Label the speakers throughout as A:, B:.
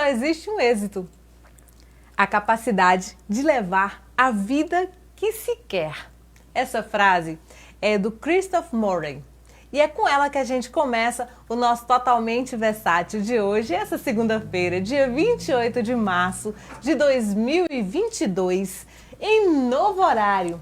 A: só existe um êxito: a capacidade de levar a vida que se quer. Essa frase é do Christopher Murray. E é com ela que a gente começa o nosso Totalmente Versátil de hoje, essa segunda-feira, dia 28 de março de 2022, em novo horário.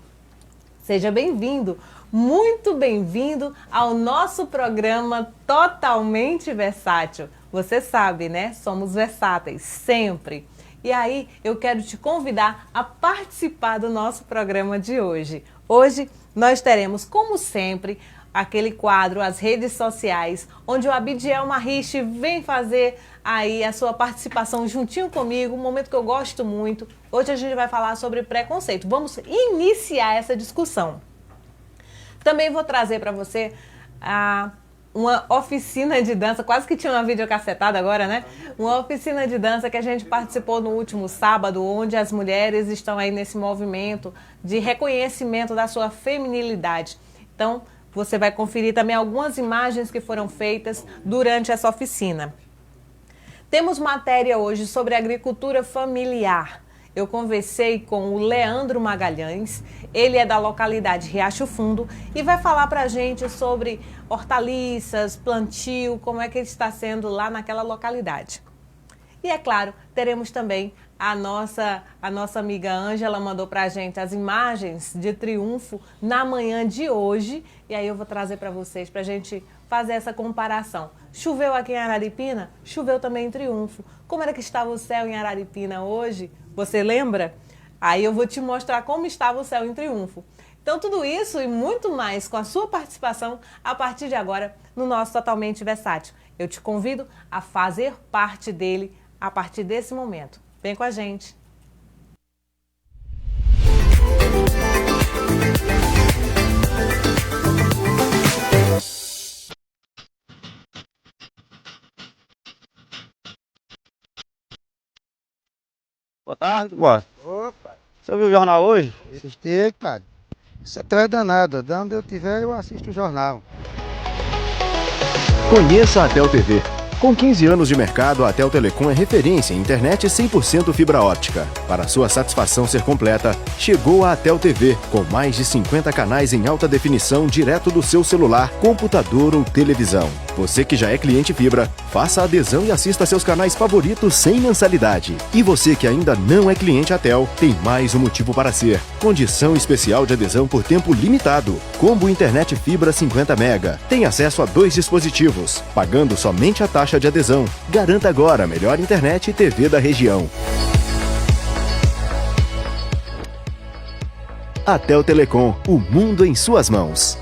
A: Seja bem-vindo, muito bem-vindo ao nosso programa Totalmente Versátil. Você sabe, né? Somos versáteis, sempre. E aí, eu quero te convidar a participar do nosso programa de hoje. Hoje, nós teremos, como sempre, aquele quadro, as redes sociais, onde o Abidiel Marriche vem fazer aí a sua participação juntinho comigo, um momento que eu gosto muito. Hoje a gente vai falar sobre preconceito. Vamos iniciar essa discussão. Também vou trazer para você uma oficina de dança, quase que tinha uma videocassetada agora, né? Uma oficina de dança que a gente participou no último sábado, onde as mulheres estão aí nesse movimento de reconhecimento da sua feminilidade. Então, você vai conferir também algumas imagens que foram feitas durante essa oficina. Temos matéria hoje sobre agricultura familiar. Eu conversei com o Leandro Magalhães, ele é da localidade Riacho Fundo e vai falar pra gente sobre hortaliças, plantio, como é que está sendo lá naquela localidade. E é claro, teremos também a nossa amiga Ângela mandou pra gente as imagens de triunfo na manhã de hoje e aí eu vou trazer para vocês pra gente fazer essa comparação. Choveu aqui em Araripina? Choveu também em Triunfo. Como era que estava o céu em Araripina hoje? Você lembra? Aí eu vou te mostrar como estava o céu em Triunfo. Então tudo isso e muito mais com a sua participação a partir de agora no nosso Totalmente Versátil. Eu te convido a fazer parte dele a partir desse momento. Vem com a gente!
B: Boa tarde, boa.
C: Opa,
B: Você ouviu o jornal hoje?
C: assisti, cara. Isso é danado. De onde eu tiver, eu assisto o jornal.
D: Conheça a Atel TV. Com 15 anos de mercado, a Atel Telecom é referência em internet 100% fibra óptica. Para sua satisfação ser completa, chegou a Atel TV, com mais de 50 canais em alta definição direto do seu celular, computador ou televisão. Você que já é cliente fibra, faça a adesão e assista seus canais favoritos sem mensalidade. E você que ainda não é cliente Atel, tem mais um motivo para ser. Condição especial de adesão por tempo limitado. Combo internet fibra 50 MB. Tem acesso a 2 dispositivos, pagando somente a taxa de adesão. Garanta agora a melhor internet e TV da região. Atel Telecom, o mundo em suas mãos.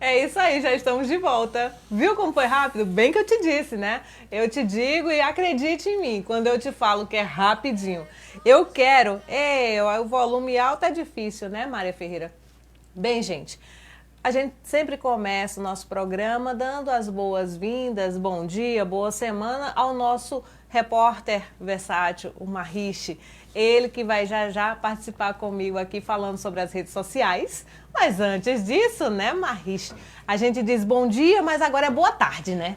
A: É isso aí, já estamos de volta. Viu como foi rápido? Bem que eu te disse, né? Eu te digo e acredite em mim quando eu te falo que é rapidinho. Eu quero... o volume alto é difícil, né, Maria Ferreira? Bem, gente, a gente sempre começa o nosso programa dando as boas-vindas, bom dia, boa semana ao nosso repórter versátil, o Marriche. Ele que vai já participar comigo aqui falando sobre as redes sociais. Mas antes disso, né, Marriche? A gente diz bom dia, mas agora é boa tarde, né?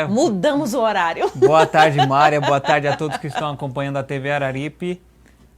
A: Mudamos o horário.
B: Boa tarde, Mária. Boa tarde a todos que estão acompanhando a TV Araripe.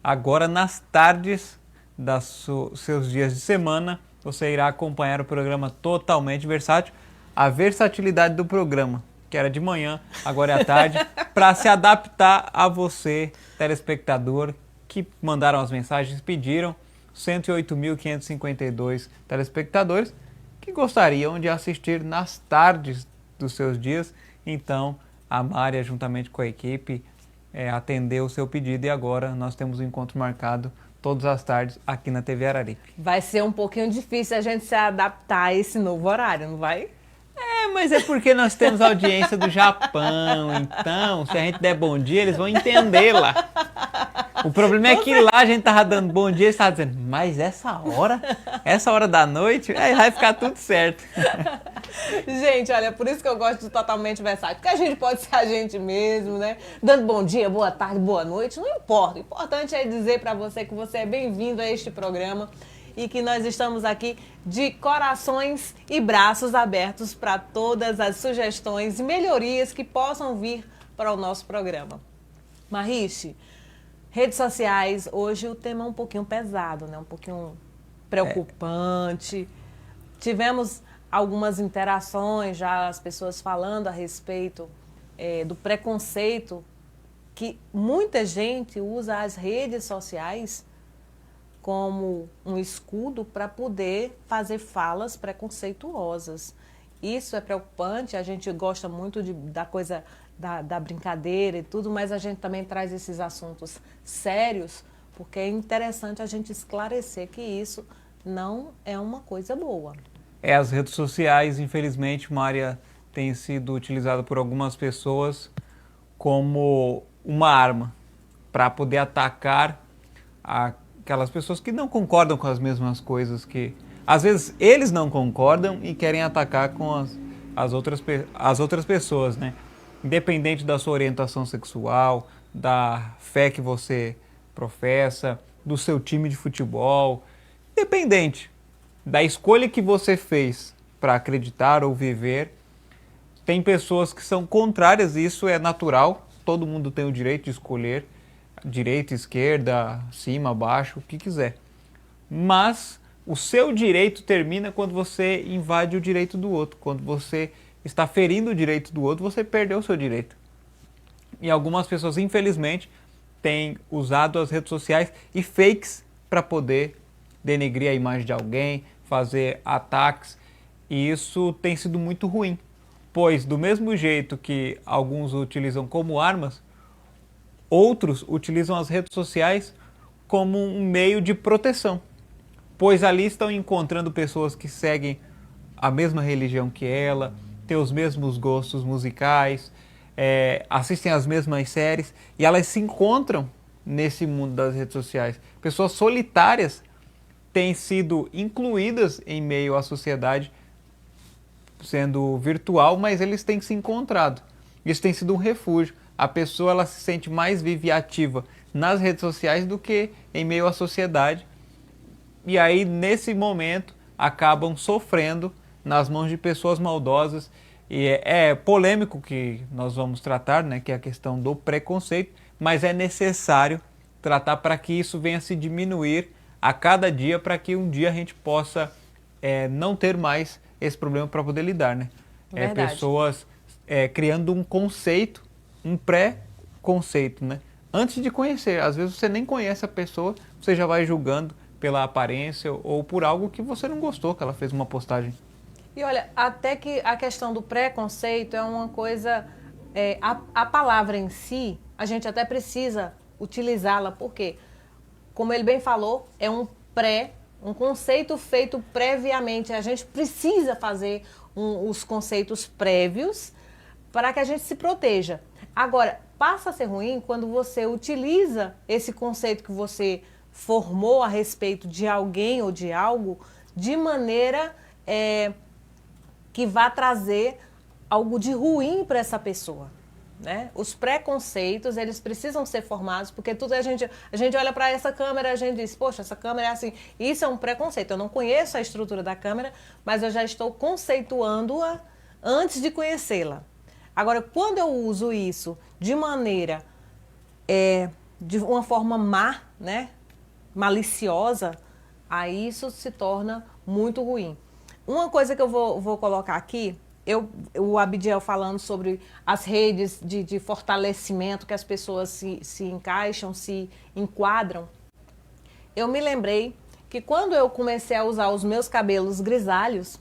B: Agora, nas tardes dos seus dias de semana, você irá acompanhar o programa Totalmente Versátil. A versatilidade do programa, que era de manhã, agora é à tarde, para se adaptar a você, telespectador, que mandaram as mensagens, pediram 108.552 telespectadores que gostariam de assistir nas tardes dos seus dias. Então, a Mária, juntamente com a equipe, atendeu o seu pedido e agora nós temos um encontro marcado todas as tardes aqui na TV Araripe.
A: Vai ser um pouquinho difícil a gente se adaptar a esse novo horário, não vai?
B: Mas é porque nós temos audiência do Japão, então se a gente der bom dia, eles vão entender lá. O problema é que lá a gente tava dando bom dia e estava dizendo, mas essa hora da noite, aí vai ficar tudo certo.
A: Gente, olha, por isso que eu gosto do Totalmente Versátil, porque a gente pode ser a gente mesmo, né? Dando bom dia, boa tarde, boa noite, não importa. O importante é dizer para você que você é bem-vindo a este programa e que nós estamos aqui de corações e braços abertos para todas as sugestões e melhorias que possam vir para o nosso programa. Mariche, redes sociais, hoje o tema é um pouquinho pesado, né? Um pouquinho preocupante. Tivemos algumas interações já, as pessoas falando a respeito do preconceito, que muita gente usa as redes sociais como um escudo para poder fazer falas preconceituosas. Isso é preocupante, a gente gosta muito da coisa da brincadeira e tudo, mas a gente também traz esses assuntos sérios, porque é interessante a gente esclarecer que isso não é uma coisa boa.
B: As redes sociais, infelizmente, Mária, tem sido utilizada por algumas pessoas como uma arma para poder atacar aquelas pessoas que não concordam com as mesmas coisas que... Às vezes eles não concordam e querem atacar com as outras pessoas, né? Independente da sua orientação sexual, da fé que você professa, do seu time de futebol, independente da escolha que você fez para acreditar ou viver, tem pessoas que são contrárias, e isso é natural, todo mundo tem o direito de escolher, direita, esquerda, cima, baixo, o que quiser. Mas o seu direito termina quando você invade o direito do outro, quando você está ferindo o direito do outro, você perdeu o seu direito. E algumas pessoas, infelizmente, têm usado as redes sociais e fakes para poder denegrir a imagem de alguém, fazer ataques, e isso tem sido muito ruim, pois do mesmo jeito que alguns utilizam como armas, outros utilizam as redes sociais como um meio de proteção, pois ali estão encontrando pessoas que seguem a mesma religião que ela, têm os mesmos gostos musicais, assistem as mesmas séries, e elas se encontram nesse mundo das redes sociais. Pessoas solitárias têm sido incluídas em meio à sociedade, sendo virtual, mas eles têm se encontrado. Isso tem sido um refúgio. A pessoa ela se sente mais viva e ativa nas redes sociais do que em meio à sociedade. E aí, nesse momento, acabam sofrendo nas mãos de pessoas maldosas. E é polêmico que nós vamos tratar, né, que é a questão do preconceito, mas é necessário tratar para que isso venha a se diminuir a cada dia, para que um dia a gente possa não ter mais esse problema para poder lidar, né? Pessoas criando um conceito, um pré-conceito, né? Antes de conhecer, às vezes você nem conhece a pessoa, você já vai julgando pela aparência ou por algo que você não gostou, que ela fez uma postagem.
A: E olha, até que a questão do preconceito é uma coisa, a palavra em si, a gente até precisa utilizá-la, porque, como ele bem falou, é um conceito feito previamente. A gente precisa fazer os conceitos prévios para que a gente se proteja. Agora, passa a ser ruim quando você utiliza esse conceito que você formou a respeito de alguém ou de algo de maneira que vá trazer algo de ruim para essa pessoa. Né? Os preconceitos, eles precisam ser formados, porque tudo a gente olha para essa câmera, a gente diz, poxa, essa câmera é assim. Isso é um preconceito. Eu não conheço a estrutura da câmera, mas eu já estou conceituando-a antes de conhecê-la. Agora, quando eu uso isso de maneira, de uma forma má, né, maliciosa, aí isso se torna muito ruim. Uma coisa que eu vou colocar aqui, o Abdiel falando sobre as redes de fortalecimento que as pessoas se encaixam, se enquadram, eu me lembrei que quando eu comecei a usar os meus cabelos grisalhos,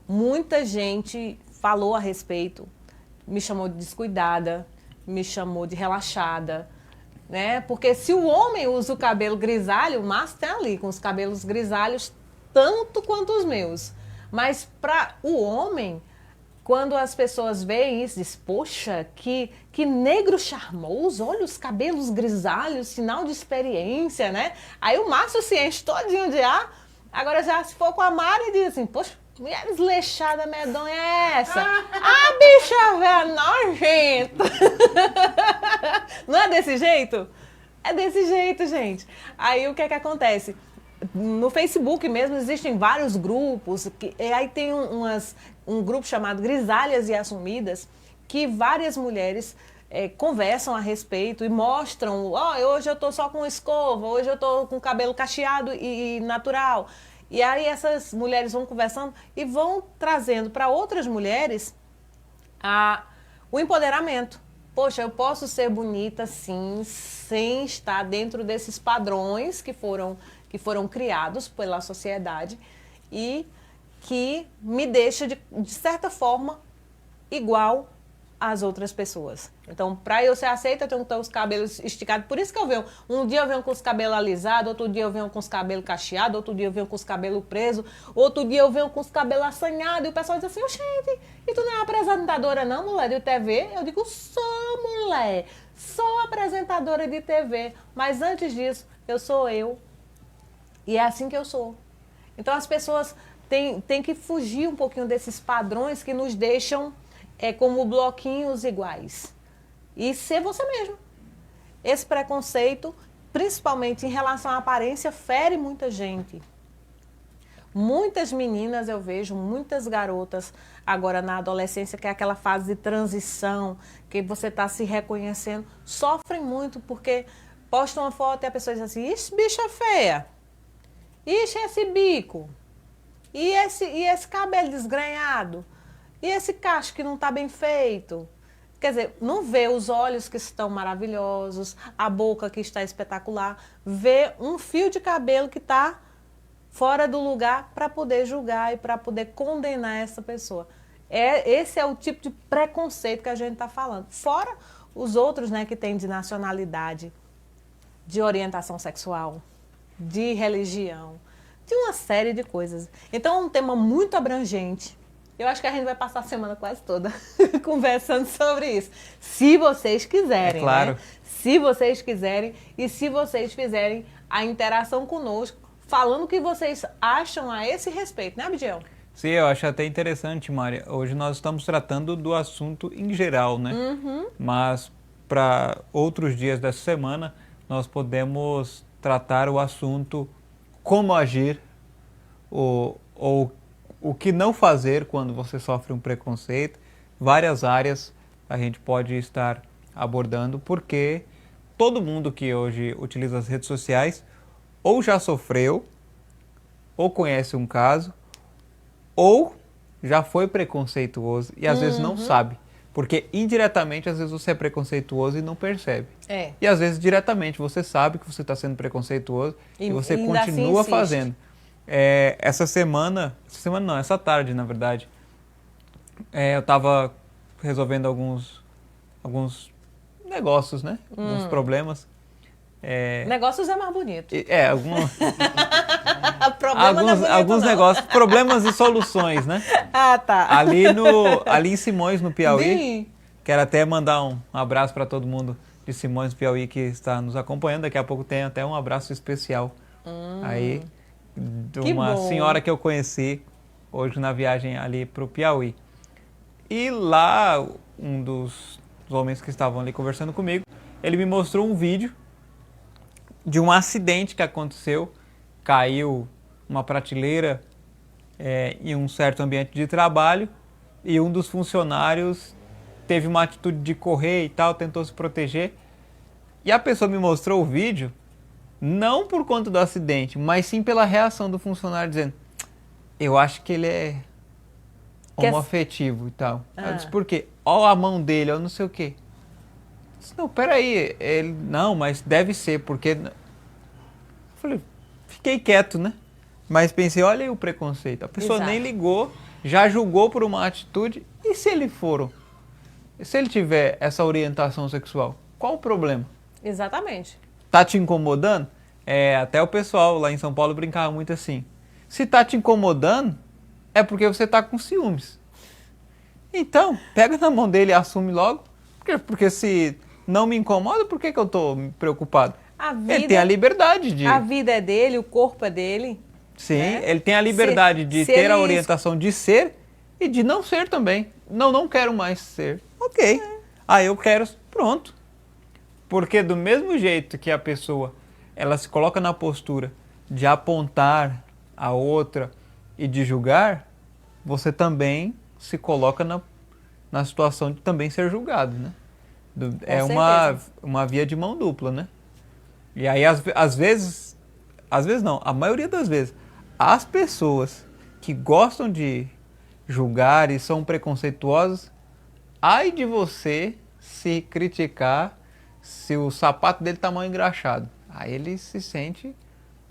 A: muita gente falou a respeito, me chamou de descuidada, me chamou de relaxada, né? Porque se o homem usa o cabelo grisalho, o Márcio tem ali com os cabelos grisalhos tanto quanto os meus. Mas para o homem, quando as pessoas veem isso, diz, poxa, que negro charmoso, olha os cabelos grisalhos, sinal de experiência, né? Aí o Márcio se enche todinho de ar. Agora já se for com a Mari, diz assim, poxa, mulher desleixada, medonha é essa? A bicha velha nojenta. Não é desse jeito? É desse jeito, gente. Aí o que é que acontece? No Facebook mesmo existem vários grupos, aí tem um grupo chamado Grisalhas e Assumidas, que várias mulheres conversam a respeito e mostram, hoje eu tô só com escova, hoje eu tô com cabelo cacheado e natural. E aí essas mulheres vão conversando e vão trazendo para outras mulheres o empoderamento. Poxa, eu posso ser bonita sim, sem estar dentro desses padrões que foram criados pela sociedade e que me deixa, de certa forma, igual às outras pessoas. Então, para eu ser aceita, eu tenho que ter os cabelos esticados. Por isso que eu venho. Um dia eu venho com os cabelos alisados, outro dia eu venho com os cabelos cacheados, outro dia eu venho com os cabelos presos, outro dia eu venho com os cabelos assanhados. E o pessoal diz assim, gente, e tu não é apresentadora não, mulher, de TV? Eu digo, sou, mulher. Sou apresentadora de TV. Mas antes disso, eu sou eu. E é assim que eu sou. Então, as pessoas têm que fugir um pouquinho desses padrões que nos deixam como bloquinhos iguais. E ser você mesmo. Esse preconceito, principalmente em relação à aparência, fere muita gente. Muitas meninas eu vejo, muitas garotas agora na adolescência, que é aquela fase de transição, que você está se reconhecendo, sofrem muito porque postam uma foto e a pessoa diz assim, ixi, bicha feia, ixi, esse bico, e esse cabelo desgrenhado, e esse cacho que não está bem feito. Quer dizer, não vê os olhos que estão maravilhosos, a boca que está espetacular, vê um fio de cabelo que está fora do lugar para poder julgar e para poder condenar essa pessoa. Esse é o tipo de preconceito que a gente está falando. Fora os outros, né, que tem de nacionalidade, de orientação sexual, de religião, de uma série de coisas. Então é um tema muito abrangente. Eu acho que a gente vai passar a semana quase toda conversando sobre isso. Se vocês quiserem,
B: é claro.
A: Né? Se vocês quiserem e se vocês fizerem a interação conosco, falando o que vocês acham a esse respeito, né, Abdiel?
B: Sim, eu acho até interessante, Mária. Hoje nós estamos tratando do assunto em geral, né?
A: Uhum.
B: Mas para outros dias dessa semana, nós podemos tratar o assunto como agir ou o que não fazer quando você sofre um preconceito. Várias áreas a gente pode estar abordando, porque todo mundo que hoje utiliza as redes sociais ou já sofreu, ou conhece um caso, ou já foi preconceituoso e às vezes não sabe. Porque indiretamente, às vezes você é preconceituoso e não percebe. E às vezes diretamente você sabe que você está sendo preconceituoso e você continua assim fazendo. Essa tarde, na verdade, eu estava resolvendo alguns negócios, né? Alguns problemas.
A: Negócios é mais bonito.
B: Alguns negócios, problemas e soluções, né?
A: Ah, tá.
B: Ali em Simões, no Piauí.
A: Sim.
B: Quero até mandar um abraço para todo mundo de Simões, no Piauí, que está nos acompanhando. Daqui a pouco tem até um abraço especial aí de uma senhora que eu conheci hoje na viagem ali para o Piauí. E lá, um dos homens que estavam ali conversando comigo, ele me mostrou um vídeo de um acidente que aconteceu. Caiu uma prateleira em um certo ambiente de trabalho e um dos funcionários teve uma atitude de correr e tal, tentou se proteger. E a pessoa me mostrou o vídeo, não por conta do acidente, mas sim pela reação do funcionário dizendo, eu acho que ele é homoafetivo e tal. Eu disse, por quê? Ó a mão dele, ó não sei o quê. Eu disse, não, peraí, não, mas deve ser, porque... Eu falei, fiquei quieto, né? Mas pensei, olha aí o preconceito. A pessoa nem ligou, já julgou por uma atitude. E se ele se ele tiver essa orientação sexual, qual o problema?
A: Exatamente.
B: Tá te incomodando? Até o pessoal lá em São Paulo brincava muito assim. Se tá te incomodando, é porque você tá com ciúmes. Então, pega na mão dele e assume logo. Porque se não me incomoda, por que eu tô preocupado? Ele tem a liberdade de...
A: A vida é dele, o corpo é dele.
B: Sim,
A: né?
B: ele tem a liberdade de
A: se
B: ter a
A: ele
B: orientação de ser e de não ser também. Não quero mais ser. Ok. Eu quero, pronto. Porque do mesmo jeito que a pessoa, ela se coloca na postura de apontar a outra e de julgar, você também se coloca na situação de também ser julgado, né? É uma via de mão dupla, né? E aí, às vezes não, a maioria das vezes, as pessoas que gostam de julgar e são preconceituosas, ai de você se criticar se o sapato dele tá mal engraxado. Aí ele se sente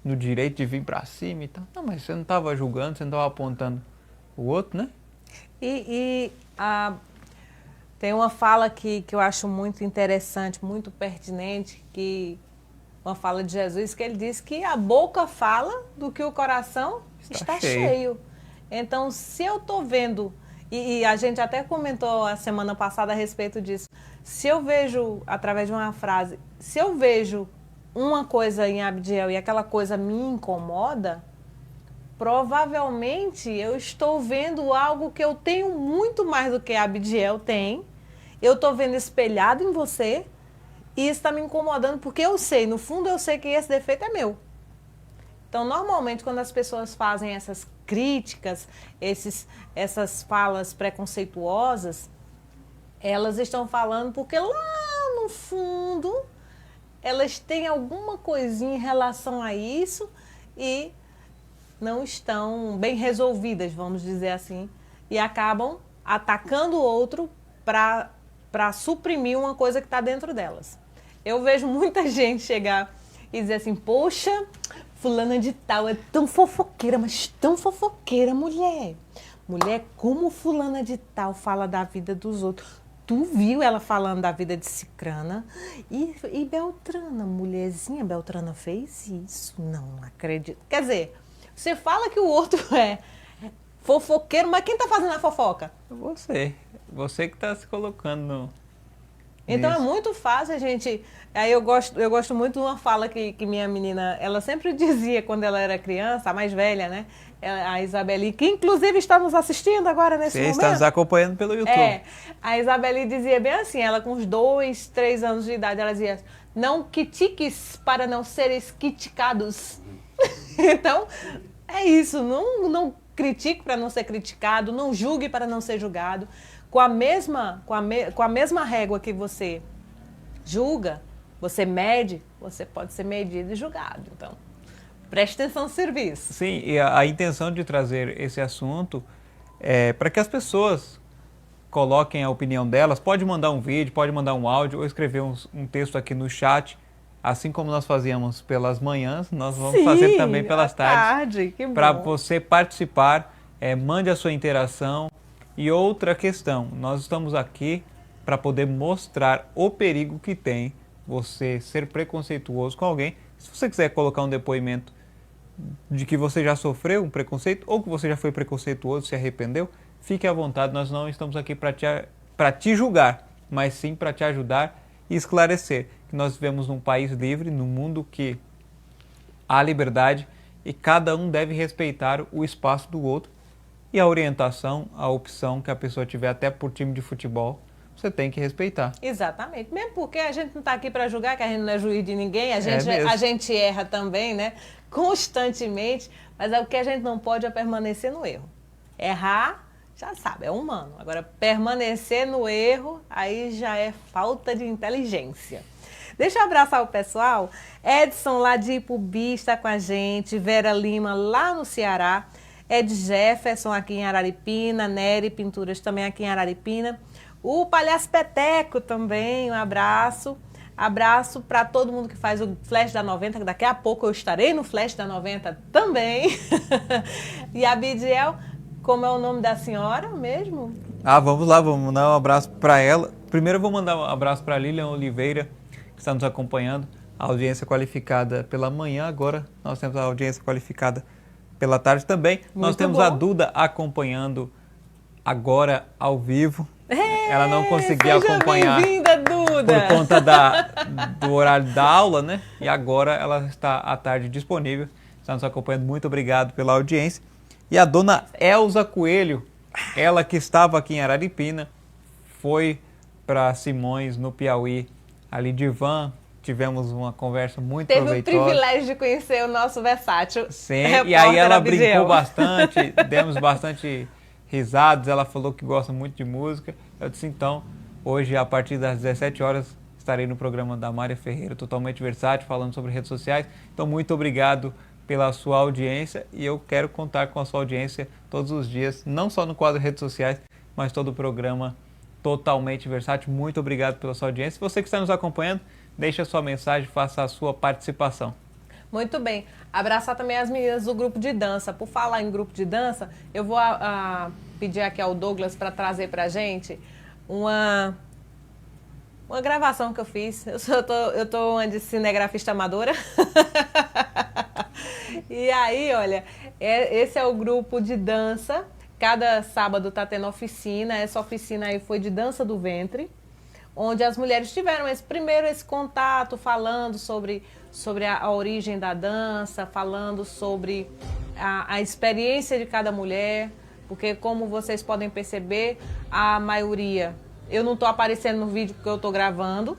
B: no direito de vir pra cima e tal. Não, mas você não tava julgando, você não tava apontando o outro, né?
A: Tem uma fala que eu acho muito interessante, muito pertinente, uma fala de Jesus, que ele diz que a boca fala do que o coração está cheio. Então, se eu estou vendo, e a gente até comentou a semana passada a respeito disso, se eu vejo, através de uma frase, se eu vejo uma coisa em Abidiel e aquela coisa me incomoda, provavelmente eu estou vendo algo que eu tenho muito mais do que a Abidiel tem, eu estou vendo espelhado em você, e isso está me incomodando porque eu sei, no fundo eu sei que esse defeito é meu. Então, normalmente, quando as pessoas fazem essas críticas, essas falas preconceituosas, elas estão falando porque lá no fundo elas têm alguma coisinha em relação a isso e não estão bem resolvidas, vamos dizer assim, e acabam atacando o outro para suprimir uma coisa que está dentro delas. Eu vejo muita gente chegar e dizer assim, poxa, fulana de tal é tão fofoqueira, mas tão fofoqueira, mulher. Mulher, como fulana de tal fala da vida dos outros. Tu viu ela falando da vida de Cicrana? E Beltrana, mulherzinha, Beltrana fez isso? Não acredito. Quer dizer, você fala que o outro é fofoqueiro, mas quem tá fazendo a fofoca?
B: Você. Você que tá se colocando
A: Então
B: nisso.
A: é muito fácil a gente... Aí eu gosto muito de uma fala que minha menina, ela sempre dizia quando ela era criança, a mais velha, né? A Isabeli, que inclusive está nos assistindo agora nesse momento.
B: Você está nos acompanhando pelo YouTube.
A: A Isabeli dizia bem assim, ela com uns 2, 3 anos de idade, ela dizia, não critiques para não seres criticados. Então, é isso, não critique para não ser criticado, não julgue para não ser julgado. Com a mesma régua que você julga, você mede, você pode ser medido e julgado. Então, preste atenção no serviço.
B: Sim, e a intenção de trazer esse assunto é para que as pessoas coloquem a opinião delas. Pode mandar um vídeo, pode mandar um áudio ou escrever um texto aqui no chat. Assim como nós fazíamos pelas manhãs, nós vamos fazer também pelas tardes. Para você participar, mande a sua interação. E outra questão, nós estamos aqui para poder mostrar o perigo que tem você ser preconceituoso com alguém. Se você quiser colocar um depoimento de que você já sofreu um preconceito ou que você já foi preconceituoso, se arrependeu, fique à vontade, nós não estamos aqui para te julgar, mas sim para te ajudar e esclarecer que nós vivemos num país livre, num mundo que há liberdade e cada um deve respeitar o espaço do outro e a orientação, a opção que a pessoa tiver até por time de futebol, você tem que respeitar.
A: Exatamente, mesmo porque a gente não está aqui para julgar, que a gente não é juiz de ninguém, a gente erra também, né? Constantemente, mas o que a gente não pode é permanecer no erro. Errar, já sabe, é humano. Agora, permanecer no erro, aí já é falta de inteligência. Deixa eu abraçar o pessoal. Edson, lá de Ipubi, está com a gente. Vera Lima, lá no Ceará. Ed Jefferson, aqui em Araripina. Nery Pinturas, também aqui em Araripina. O Palhaço Peteco também, um abraço. Abraço para todo mundo que faz o Flash da 90, que daqui a pouco eu estarei no Flash da 90 também. E a Abidiel, como é o nome da senhora mesmo?
B: Vamos lá, vamos mandar um abraço para ela. Primeiro eu vou mandar um abraço para a Lilian Oliveira, que está nos acompanhando. A audiência qualificada pela manhã, agora nós temos a audiência qualificada pela tarde também. Nós temos a Duda acompanhando agora ao vivo. Ela não conseguia acompanhar
A: Duda,
B: por conta do horário da aula, né? E agora ela está à tarde disponível. está nos acompanhando, muito obrigado pela audiência. E a dona Elza Coelho, ela que estava aqui em Araripina, foi para Simões, no Piauí, ali de van. Tivemos uma conversa muito proveitosa.
A: Teve o privilégio de conhecer o nosso versátil.
B: Sim, e aí ela brincou bastante, demos bastante risadas, ela falou que gosta muito de música. Eu disse, então, hoje, a partir das 17 horas, estarei no programa da Mária Ferreira, Totalmente Versátil, falando sobre redes sociais. Então, muito obrigado pela sua audiência e eu quero contar com a sua audiência todos os dias, não só no quadro Redes Sociais, mas todo o programa Totalmente Versátil. Muito obrigado pela sua audiência. Você que está nos acompanhando, deixe a sua mensagem, faça a sua participação.
A: Muito bem. Abraçar também as meninas do grupo de dança. Por falar em grupo de dança, eu vou pedir aqui ao Douglas para trazer para a gente uma gravação que eu fiz. Eu tô uma de cinegrafista amadora. E aí, olha, esse é o grupo de dança. Cada sábado tá tendo oficina. Essa oficina aí foi de dança do ventre, onde as mulheres tiveram esse contato, falando sobre a origem da dança, falando sobre a experiência de cada mulher, porque como vocês podem perceber, a maioria, eu não estou aparecendo no vídeo porque eu estou gravando,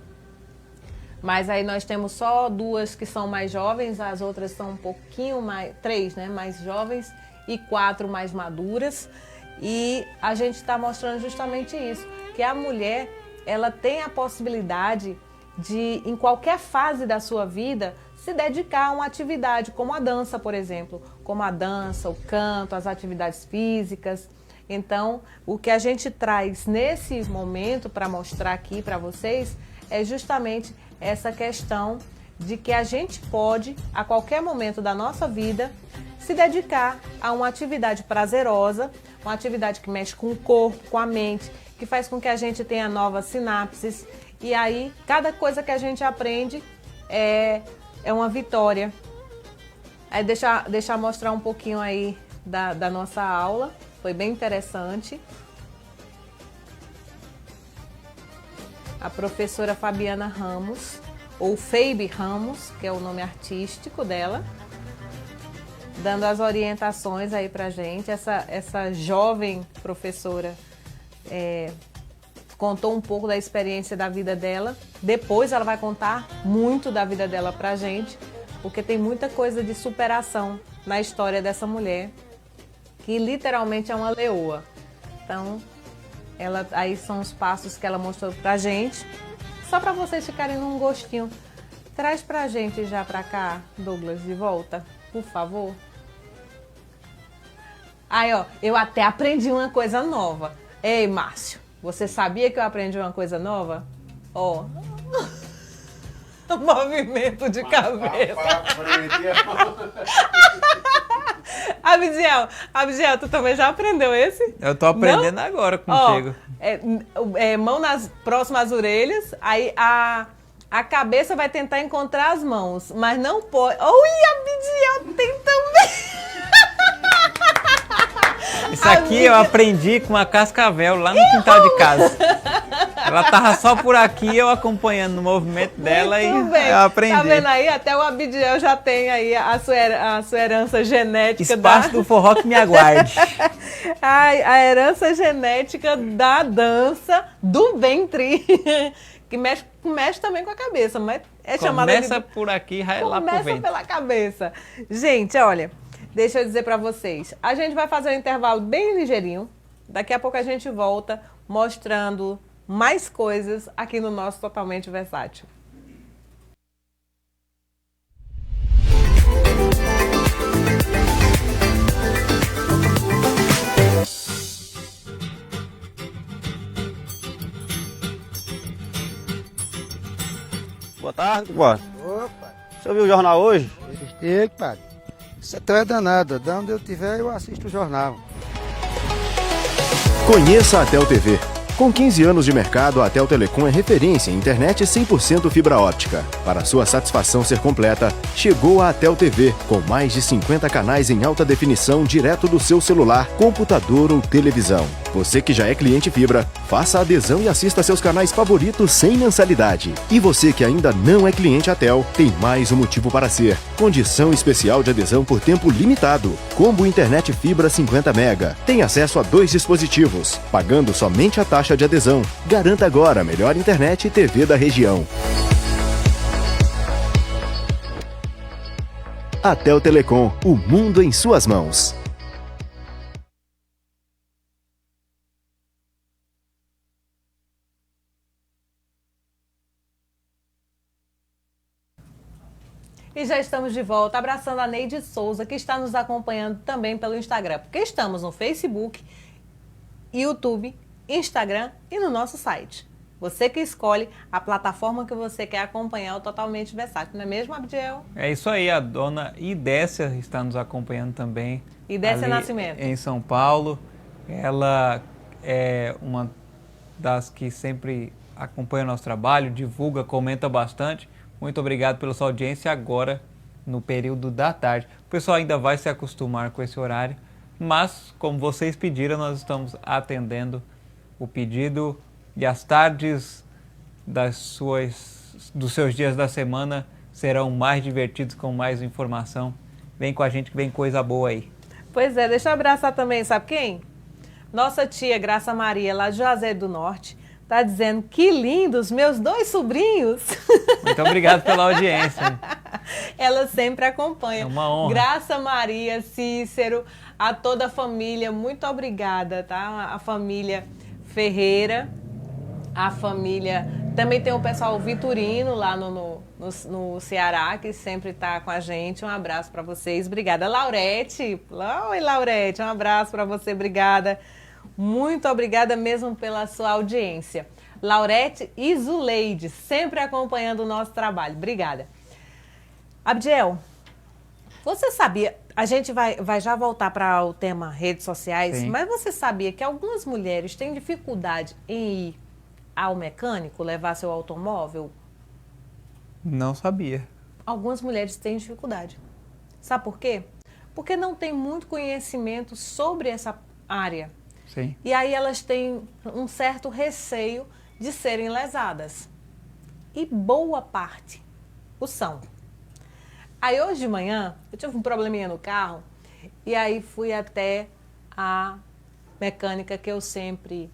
A: mas aí nós temos só 2 que são mais jovens, as outras são um pouquinho mais, 3, né, mais jovens e 4 mais maduras, e a gente está mostrando justamente isso, que a mulher, ela tem a possibilidade de, em qualquer fase da sua vida, se dedicar a uma atividade, como a dança, por exemplo, como a dança, o canto, as atividades físicas. Então, o que a gente traz nesse momento para mostrar aqui para vocês é justamente essa questão de que a gente pode, a qualquer momento da nossa vida, se dedicar a uma atividade prazerosa, uma atividade que mexe com o corpo, com a mente, que faz com que a gente tenha novas sinapses. E aí, cada coisa que a gente aprende é uma vitória. Aí deixa eu mostrar um pouquinho aí da nossa aula. Foi bem interessante. A professora Fabiana Ramos, ou Feibe Ramos, que é o nome artístico dela, dando as orientações aí pra gente. Essa jovem professora contou um pouco da experiência da vida dela. Depois ela vai contar muito da vida dela pra gente, porque tem muita coisa de superação na história dessa mulher, que literalmente é uma leoa. Então, aí são os passos que ela mostrou pra gente. Só pra vocês ficarem num gostinho. Traz pra gente já pra cá, Douglas, de volta, por favor. Aí, ó, eu até aprendi uma coisa nova. Ei, Márcio, você sabia que eu aprendi uma coisa nova? Ó, movimento de cabeça. Abdiel, tu também já aprendeu esse?
B: Eu tô aprendendo agora contigo.
A: Mão próximo às orelhas, aí a cabeça vai tentar encontrar as mãos, mas não pode. Abdiel tem também.
B: Isso aqui eu aprendi com a Cascavel lá no quintal de casa. Ela tava só por aqui, eu acompanhando o movimento dela. Muito e bem. Eu aprendi.
A: Tá vendo aí? Até o Abdiel já tem aí a sua herança genética.
B: Espaço do forró que me aguarde.
A: A herança genética da dança do ventre. Que mexe também com a cabeça, mas é chamada de...
B: Começa por aqui, vai lá pro ventre.
A: Começa pela cabeça. Gente, olha, deixa eu dizer pra vocês. A gente vai fazer um intervalo bem ligeirinho. Daqui a pouco a gente volta mostrando mais coisas aqui no nosso Totalmente Versátil.
E: Boa tarde, compadre.
C: Opa,
E: Você ouviu o jornal hoje?
C: assisti, padre. Você é danado, de onde eu tiver eu assisto o jornal.
D: Conheça a Atel TV. Com 15 anos de mercado, a Atel Telecom é referência em internet 100% fibra óptica. Para sua satisfação ser completa, chegou a Atel TV, com mais de 50 canais em alta definição direto do seu celular, computador ou televisão. Você que já é cliente Fibra, faça a adesão e assista seus canais favoritos sem mensalidade. E você que ainda não é cliente Atel, tem mais um motivo para ser. Condição especial de adesão por tempo limitado. Combo Internet Fibra 50 MB. Tem acesso a 2 dispositivos, pagando somente a taxa de adesão. Garanta agora a melhor internet e TV da região. Atel Telecom, o mundo em suas mãos.
A: E já estamos de volta, abraçando a Neide Souza, que está nos acompanhando também pelo Instagram, porque estamos no Facebook, YouTube, Instagram e no nosso site. Você que escolhe a plataforma que você quer acompanhar o Totalmente Versátil, não é mesmo, Abdiel?
B: É isso aí, a dona Idécia está nos acompanhando também.
A: Idécia Nascimento.
B: Em São Paulo. Ela é uma das que sempre acompanha o nosso trabalho, divulga, comenta bastante. Muito obrigado pela sua audiência agora no período da tarde. O pessoal ainda vai se acostumar com esse horário, mas como vocês pediram, nós estamos atendendo o pedido e as tardes dos seus dias da semana serão mais divertidos com mais informação. Vem com a gente que vem coisa boa aí.
A: Pois é, deixa eu abraçar também, sabe quem? Nossa tia Graça Maria, lá de Juazeiro do Norte. Tá dizendo, que lindos, meus 2 sobrinhos.
B: Muito obrigado pela audiência.
A: Ela sempre acompanha.
B: É uma honra.
A: Graça Maria, Cícero, a toda a família, muito obrigada, tá? A família Ferreira, a família... Também tem o pessoal Vitorino lá no Ceará, que sempre está com a gente. Um abraço para vocês. Obrigada. Laurete. Oi, Laurete. Um abraço para você. Obrigada. Muito obrigada mesmo pela sua audiência. Laurete e Zuleide, sempre acompanhando o nosso trabalho. Obrigada. Abdiel, você sabia... A gente vai já voltar para o tema redes sociais,
B: Sim.
A: Mas você sabia que algumas mulheres têm dificuldade em ir ao mecânico, levar seu automóvel?
B: Não sabia.
A: Algumas mulheres têm dificuldade. Sabe por quê? Porque não tem muito conhecimento sobre essa área.
B: Sim.
A: E aí elas têm um certo receio de serem lesadas. E boa parte o são. Aí hoje de manhã, eu tive um probleminha no carro e aí fui até a mecânica que eu sempre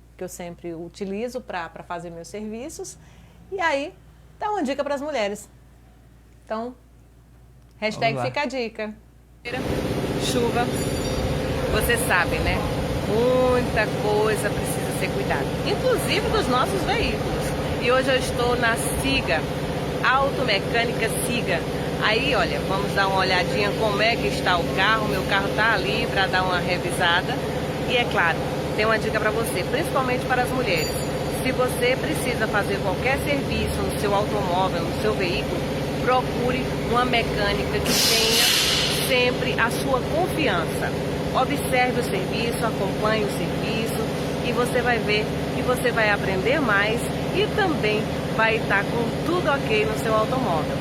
A: utilizo para fazer meus serviços. E aí, dá uma dica para as mulheres. Então, hashtag fica a dica. Chuva, você sabe, né? Muita coisa precisa ser cuidada, inclusive dos nossos veículos. E hoje eu estou na Siga, Automecânica Siga. Aí, olha, vamos dar uma olhadinha como é que está o carro. Meu carro está ali para dar uma revisada. E é claro, tem uma dica para você, principalmente para as mulheres. Se você precisa fazer qualquer serviço no seu automóvel, no seu veículo, procure uma mecânica que tenha sempre a sua confiança. Observe o serviço, acompanhe o serviço e você vai ver que você vai aprender mais e também vai estar com tudo ok no seu automóvel.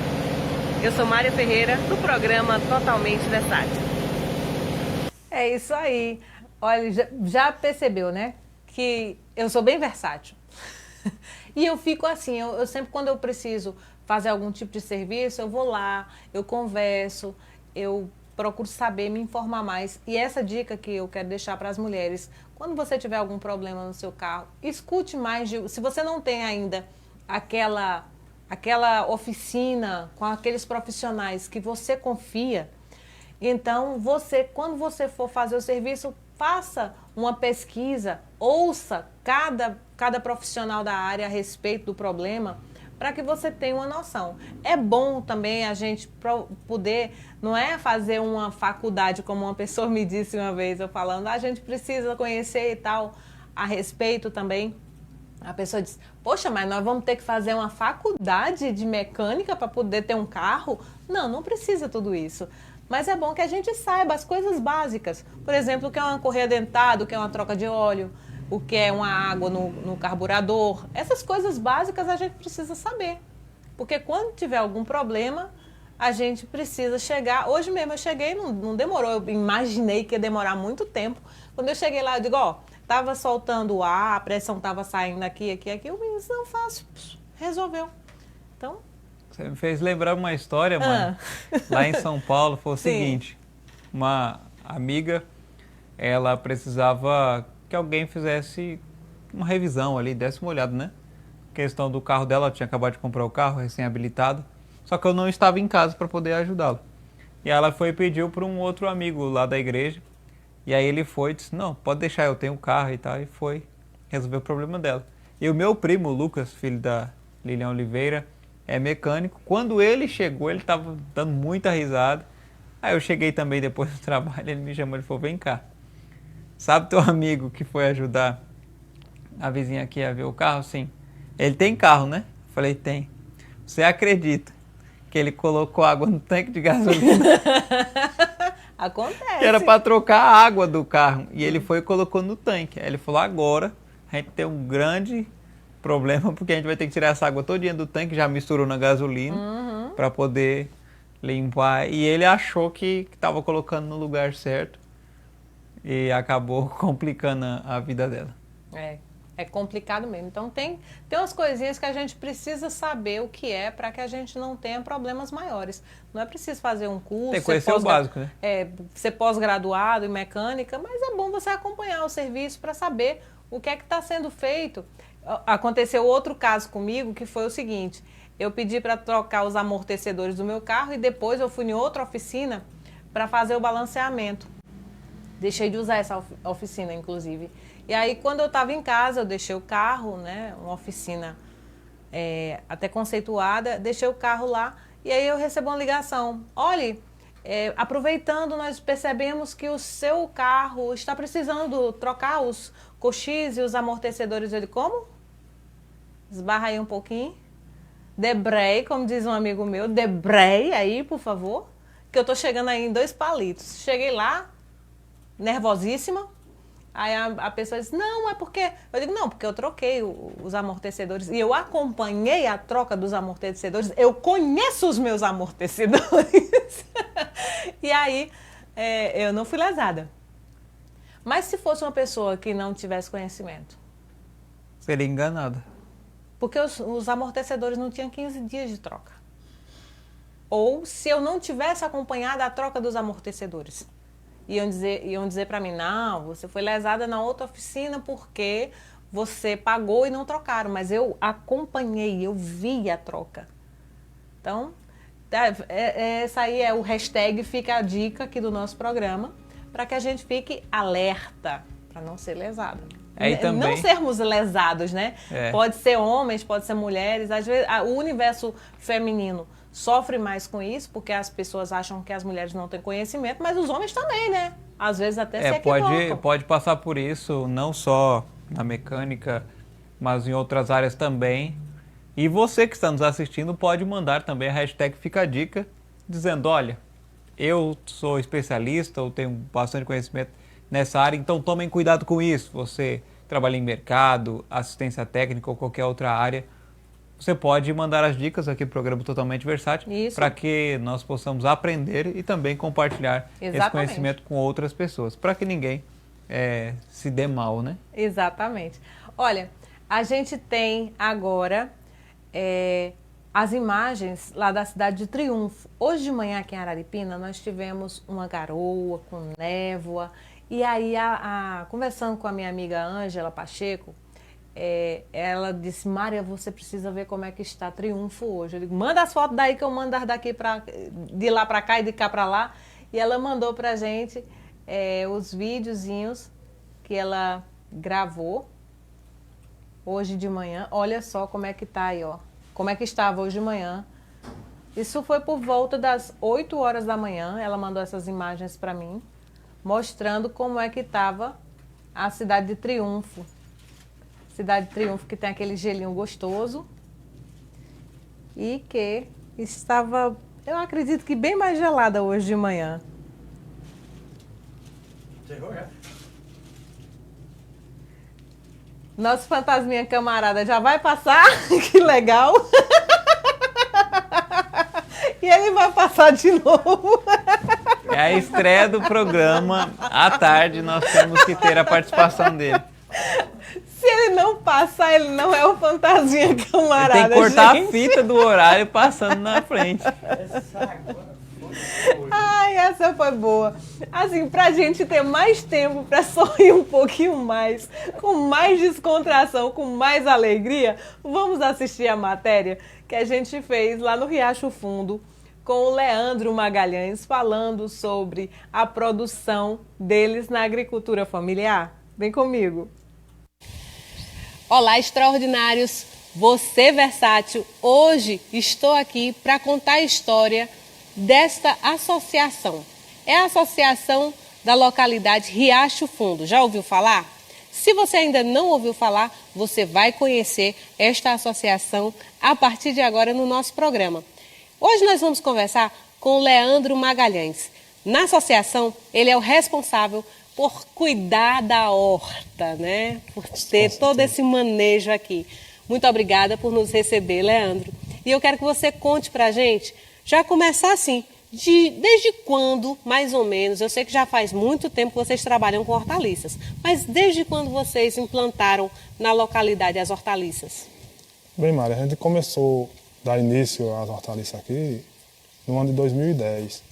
A: Eu sou Mária Ferreira, do programa Totalmente Versátil. É isso aí. Olha, já percebeu, né? Que eu sou bem versátil. E eu fico assim, eu sempre quando eu preciso fazer algum tipo de serviço, eu vou lá, eu converso, eu procuro saber, me informar mais. E essa dica que eu quero deixar para as mulheres, quando você tiver algum problema no seu carro, escute mais. Se você não tem ainda aquela oficina com aqueles profissionais que você confia, então quando você for fazer o serviço, faça uma pesquisa, ouça cada profissional da área a respeito do problema, para que você tenha uma noção. É bom também a gente poder, não é fazer uma faculdade, como uma pessoa me disse uma vez, eu falando, a gente precisa conhecer e tal, a respeito também. A pessoa disse, poxa, mas nós vamos ter que fazer uma faculdade de mecânica para poder ter um carro? Não, não precisa tudo isso. Mas é bom que a gente saiba as coisas básicas. Por exemplo, o que é uma correia dentada, o que é uma troca de óleo, o que é uma água no carburador. Essas coisas básicas a gente precisa saber. Porque quando tiver algum problema, a gente precisa chegar. Hoje mesmo eu cheguei, não demorou, eu imaginei que ia demorar muito tempo. Quando eu cheguei lá, eu digo, tava soltando o ar, a pressão tava saindo aqui. O menino disse, não, fácil, resolveu. Então...
B: Você me fez lembrar uma história, mano. Lá em São Paulo foi o
A: Sim.
B: seguinte, uma amiga, ela precisava que alguém fizesse uma revisão ali, desse uma olhada, né? Questão do carro dela, ela tinha acabado de comprar o carro, recém-habilitado, só que eu não estava em casa para poder ajudá-la. E ela foi e pediu para um outro amigo lá da igreja, e aí ele foi e disse, não, pode deixar, eu tenho o carro e tal, e foi resolver o problema dela. E o meu primo, o Lucas, filho da Lilian Oliveira, é mecânico. Quando ele chegou, ele estava dando muita risada. Aí eu cheguei também depois do trabalho, ele me chamou, ele falou, vem cá. Sabe teu amigo que foi ajudar a vizinha aqui a ver o carro? Sim. Ele tem carro, né? Eu falei, tem. Você acredita que ele colocou água no tanque de gasolina?
A: Acontece.
B: Que era para trocar a água do carro. E ele foi e colocou no tanque. Aí ele falou, agora a gente tem um grande problema, porque a gente vai ter que tirar essa água todinha do tanque, já misturou na gasolina, para poder limpar. E ele achou que estava colocando no lugar certo e acabou complicando a vida dela.
A: É complicado mesmo. Então tem umas coisinhas que a gente precisa saber o que é para que a gente não tenha problemas maiores. Não é preciso fazer um curso.
B: Tem que conhecer o básico, né?
A: Ser pós-graduado em mecânica, mas é bom você acompanhar o serviço para saber o que é que está sendo feito. Aconteceu outro caso comigo que foi o seguinte, eu pedi para trocar os amortecedores do meu carro e depois eu fui em outra oficina para fazer o balanceamento. Deixei de usar essa oficina, inclusive. E aí, quando eu estava em casa, eu deixei o carro, né, uma oficina até conceituada, deixei o carro lá e aí eu recebo uma ligação. Olhe, aproveitando, nós percebemos que o seu carro está precisando trocar os coxis e os amortecedores. Eu digo, como? Esbarra aí um pouquinho. Debreie, como diz um amigo meu, debreie aí, por favor, que eu tô chegando aí em 2 palitos. Cheguei lá, nervosíssima. Aí a pessoa diz, não, é porque... Eu digo, não, porque eu troquei os amortecedores e eu acompanhei a troca dos amortecedores, eu conheço os meus amortecedores. E aí, eu não fui lesada. Mas se fosse uma pessoa que não tivesse conhecimento?
B: Seria enganada.
A: Porque os amortecedores não tinham 15 dias de troca. Ou se eu não tivesse acompanhado a troca dos amortecedores. Iam dizer para mim, não, você foi lesada na outra oficina porque você pagou e não trocaram. Mas eu acompanhei, eu vi a troca. Então, essa aí é o hashtag Fica a Dica aqui do nosso programa, para que a gente fique alerta, para não ser lesado.
B: Também,
A: não sermos lesados, né? Pode ser homens, pode ser mulheres. Às vezes, o universo feminino sofre mais com isso, porque as pessoas acham que as mulheres não têm conhecimento, mas os homens também, né? Às vezes até se equivocam.
B: Pode passar por isso, não só na mecânica, mas em outras áreas também. E você que está nos assistindo pode mandar também a hashtag Fica a Dica, dizendo, olha, eu sou especialista, eu tenho bastante conhecimento nessa área, então tomem cuidado com isso. Você trabalha em mercado, assistência técnica ou qualquer outra área, você pode mandar as dicas aqui no programa Totalmente Versátil, para que nós possamos aprender e também compartilhar esse conhecimento com outras pessoas, para que ninguém se dê mal, né?
A: Exatamente. Olha, a gente tem agora as imagens lá da cidade de Triunfo. Hoje de manhã aqui em Araripina nós tivemos uma garoa com névoa. E aí, conversando com a minha amiga Ângela Pacheco, ela disse, Mária, você precisa ver como é que está Triunfo hoje. Eu digo, manda as fotos daí que eu mando daqui de lá para cá e de cá para lá. E ela mandou pra gente os videozinhos que ela gravou hoje de manhã. Olha só como é que tá aí, ó. Como é que estava hoje de manhã. Isso foi por volta das 8 horas da manhã. Ela mandou essas imagens para mim, mostrando como é que estava a cidade de Triunfo. Cidade de Triunfo que tem aquele gelinho gostoso e que estava, eu acredito que bem mais gelada hoje de manhã.
E: Chegou já.
A: Nosso fantasminha camarada já vai passar, que legal. E ele vai passar de novo.
B: É a estreia do programa, à tarde nós temos que ter a participação dele.
A: não passar, ele não é o fantasminha camarada,
B: Tem que cortar
A: gente.
B: a fita do horário passando na frente.
A: Ai, essa foi boa. Assim, pra gente ter mais tempo pra sorrir um pouquinho mais, com mais descontração, com mais alegria, vamos assistir a matéria que a gente fez lá no Riacho Fundo com o Leandro Magalhães falando sobre a produção deles na agricultura familiar. Vem comigo.
F: Olá, extraordinários! Você versátil, hoje estou aqui para contar a história desta associação. É a associação da localidade Riacho Fundo. Já ouviu falar? Se você ainda não ouviu falar, você vai conhecer esta associação a partir de agora no nosso programa. Hoje nós vamos conversar com o Leandro Magalhães. Na associação, ele é o responsável por cuidar da horta, né? Por ter todo esse manejo aqui. Muito obrigada por nos receber, Leandro. E eu quero que você conte pra gente, já começar assim, desde quando, mais ou menos, eu sei que já faz muito tempo que vocês trabalham com hortaliças, mas desde quando vocês implantaram na localidade as hortaliças?
G: Bem, Mário, a gente começou a dar início às hortaliças aqui no ano de 2010.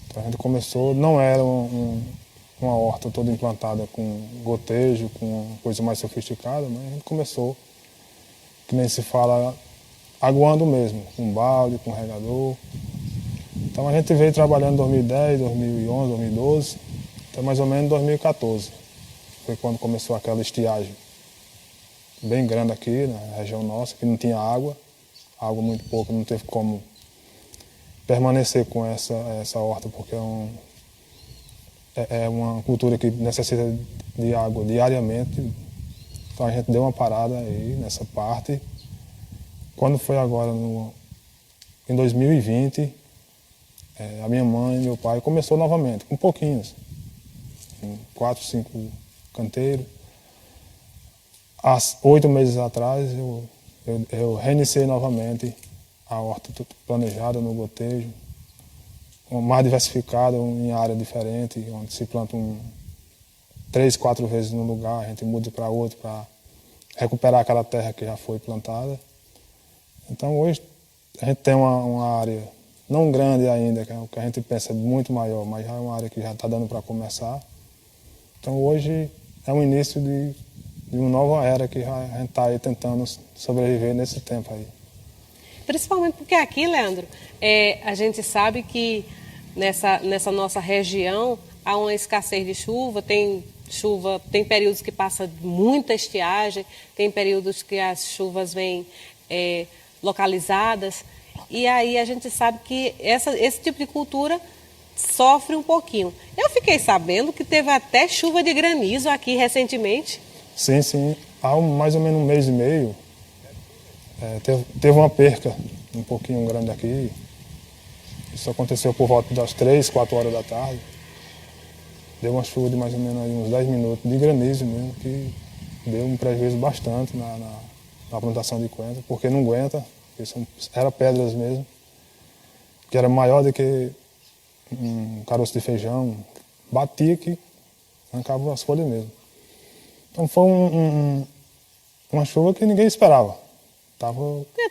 G: Então a gente começou, não era uma horta toda implantada com gotejo, com coisa mais sofisticada, mas a gente começou, que nem se fala, aguando mesmo, com balde, com regador. Então a gente veio trabalhando em 2010, 2011, 2012, até mais ou menos 2014. Foi quando começou aquela estiagem bem grande aqui na região nossa, que não tinha água muito pouco, não teve como permanecer com essa horta, porque é uma cultura que necessita de água diariamente. Então a gente deu uma parada aí nessa parte. Quando foi agora, em 2020, a minha mãe e meu pai começou novamente, com pouquinhos, com 4, 5 canteiros. Há 8 meses atrás eu reiniciei novamente a horta planejada no gotejo, mais diversificada, em área diferente, onde se planta 3, 4 vezes no lugar, a gente muda para outro para recuperar aquela terra que já foi plantada. Então hoje a gente tem uma área não grande ainda, que é o que a gente pensa muito maior, mas já é uma área que já está dando para começar. Então hoje é o início de uma nova era que a gente está aí tentando sobreviver nesse tempo aí.
F: Principalmente porque aqui, Leandro, a gente sabe que nessa nossa região há uma escassez de chuva, tem períodos que passa muita estiagem, tem períodos que as chuvas vêm localizadas, e aí a gente sabe que esse tipo de cultura sofre um pouquinho. Eu fiquei sabendo que teve até chuva de granizo aqui recentemente.
G: Sim, sim. Há mais ou menos 1 mês e meio, teve uma perca um pouquinho grande aqui. Isso aconteceu por volta das 3, 4 horas da tarde. Deu uma chuva de mais ou menos aí uns 10 minutos de granizo mesmo, que deu um prejuízo bastante na plantação de coentro, porque não aguenta, era pedras mesmo, que era maior do que um caroço de feijão, batia que arrancava as folhas mesmo. Então foi uma chuva que ninguém esperava.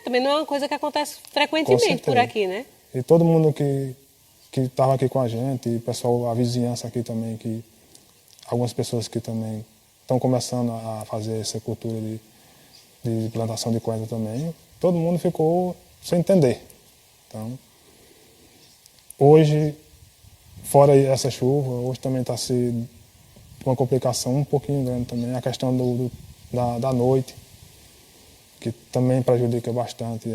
F: Também não é uma coisa que acontece frequentemente por aqui, né?
G: E todo mundo que estava aqui com a gente, e o pessoal, a vizinhança aqui também, que algumas pessoas que também estão começando a fazer essa cultura de plantação de coentro também, todo mundo ficou sem entender. Então, hoje, fora essa chuva, hoje também está se uma complicação um pouquinho grande também, a questão da noite, que também prejudica bastante.